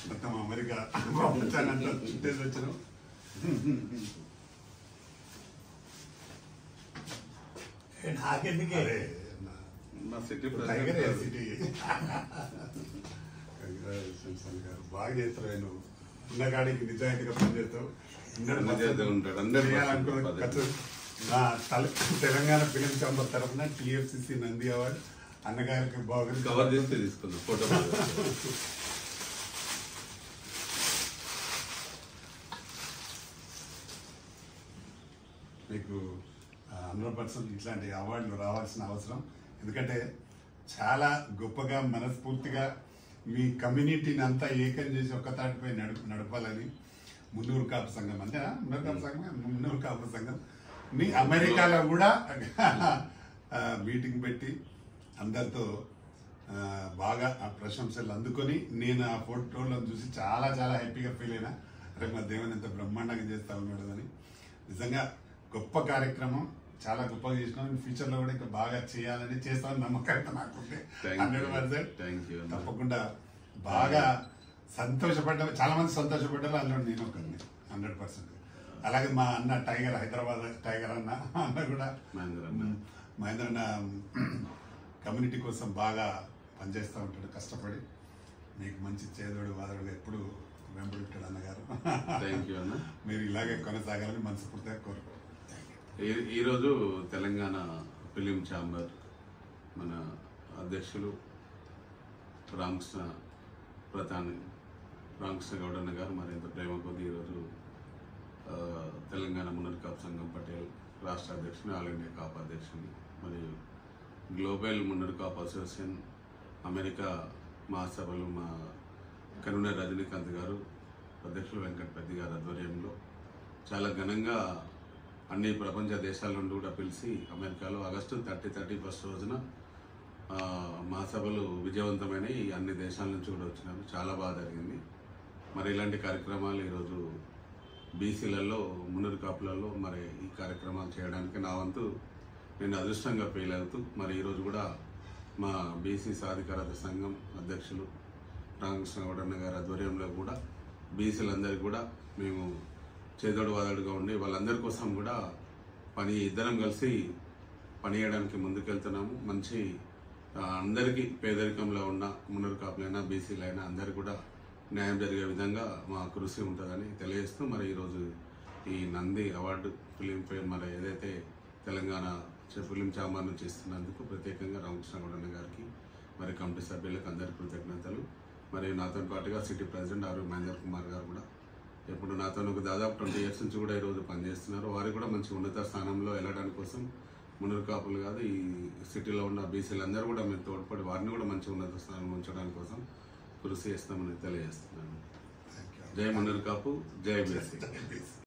మొత్తం అమెరికా పంపించానంటే చుట్టేసి వచ్చినాం. నాకెందుకే మా సిటీ టైగర్ సిటీ. కంగ్రాచులేషన్స్ అని గారు, బాగా చేస్తావు నువ్వు. ఉన్న కాడికి నిజాయితీగా పనిచేస్తావు. నా తెలంగాణ ఫిలిం ఛాంబర్ తరఫున TFCC నంది అవార్డు అన్నగారికి బాగా కవర్ చేస్తే తీసుకుందాం ఫోటో. మీకు 100% ఇట్లాంటి అవార్డులు రావాల్సిన అవసరం. ఎందుకంటే చాలా గొప్పగా మనస్ఫూర్తిగా మీ కమ్యూనిటీని అంతా ఏకం చేసి ఒక్క తాటిపై నడపాలని మున్నూరు కాపు సంఘం అంటే మున్నూరు కాపు సంఘం ని అమెరికాలో కూడా మీటింగ్ పెట్టి అందరితో బాగా ఆ ప్రశంసలు అందుకొని నేను ఆ ఫోటోలను చూసి చాలా చాలా హ్యాపీగా ఫీల్ అయినా. రేపు మా దేవుని ఎంత బ్రహ్మాండంగా చేస్తా ఉన్నాడు అని. నిజంగా గొప్ప కార్యక్రమం, చాలా గొప్పగా చేసినాం. ఫ్యూచర్ లో కూడా ఇంకా బాగా చేయాలని చేస్తామని నమ్మకం నాకుంటే 100%. తప్పకుండా బాగా సంతోషపడ్డా, చాలా మంది సంతోషపడ్డారు, అందులో నేను ఒకరిని 100%. అలాగే మా అన్న టైగర్, హైదరాబాద్ టైగర్ అన్న కూడా మహేంద్ర అన్న కమ్యూనిటీ కోసం బాగా పనిచేస్తూ ఉంటాడు కష్టపడి. మీకు మంచి చేదోడు వాదోడుగా ఎప్పుడు వెంబడి ఉంటాడు అన్నగారు. మీరు ఇలాగే కొనసాగాలని మనస్ఫూర్తిగా కోరుకుంటున్నాను. ఈరోజు తెలంగాణ ఫిలిం ఛాంబర్ మన అధ్యక్షులు రామకృష్ణ ప్రధాని రామకృష్ణ గౌడన్న గారు మరింత ప్రేమ కొద్ది ఈరోజు తెలంగాణ మున్నూరు కాపు సంఘం పటేల్ రాష్ట్ర అధ్యక్షుని, ఆల్ ఇండియా కాపు అధ్యక్షుని, మరియు global Munnuru Kapu association America మహాసభలు మా కన్వీనర్ రజనీకాంత్ గారు, అధ్యక్షులు వెంకటపతి గారి ఆధ్వర్యంలో చాలా ఘనంగా అన్ని ప్రపంచ దేశాల నుండి కూడా పిలిచి అమెరికాలో ఆగస్టు 31 రోజున మహాసభలు విజయవంతమైనవి. అన్ని దేశాల నుంచి కూడా వచ్చినారు, చాలా బాగా జరిగింది. మరి ఇలాంటి కార్యక్రమాలు ఈరోజు బీసీలలో మున్నూరు కాపులలో మరి ఈ కార్యక్రమాలు చేయడానికి నా వంతు నేను అదృష్టంగా ఫీల్ అవుతూ, మరి ఈరోజు కూడా మా బీసీ సాధికారత సంఘం అధ్యక్షులు రామకృష్ణ గౌడన్న గారి ఆధ్వర్యంలో కూడా బీసీలందరికీ కూడా మేము చేదోడు వాదోడుగా ఉండి వాళ్ళందరి కోసం కూడా ఇద్దరం కలిసి పని చేయడానికి ముందుకెళ్తున్నాము. మంచి అందరికీ పేదరికంలో ఉన్న మున్నూరు కాపులైనా బీసీలైనా అందరికీ కూడా న్యాయం జరిగే విధంగా మా కృషి ఉంటుందని తెలియజేస్తూ, మరి ఈరోజు ఈ నంది అవార్డు ఫిలిం ఫేర్ మరి ఏదైతే తెలంగాణ ఫిలిం ఛాంబర్ నుంచి ఇస్తున్నందుకు ప్రత్యేకంగా రామకృష్ణ గౌడన్న గారికి మరి కమిటీ సభ్యులకు అందరికీ కృతజ్ఞతలు. మరి నాతో పాటుగా సిటీ ప్రెసిడెంట్ మహేంద్ర కుమార్ గారు కూడా ఇప్పుడు నాతో దాదాపు 20 years నుంచి కూడా ఈరోజు పనిచేస్తున్నారు. వారికి కూడా మంచి ఉన్నత స్థానంలో వెళ్ళడానికి కోసం మున్నూరు కాపులు కాదు, ఈ సిటీలో ఉన్న బీసీలందరూ కూడా మేము తోడ్పడి వారిని కూడా మంచి ఉన్నత స్థానంలో ఉంచడానికి కోసం కృషి చేస్తామని తెలియజేస్తున్నాను. జై మున్నూరు కాపు, జై బీసీ.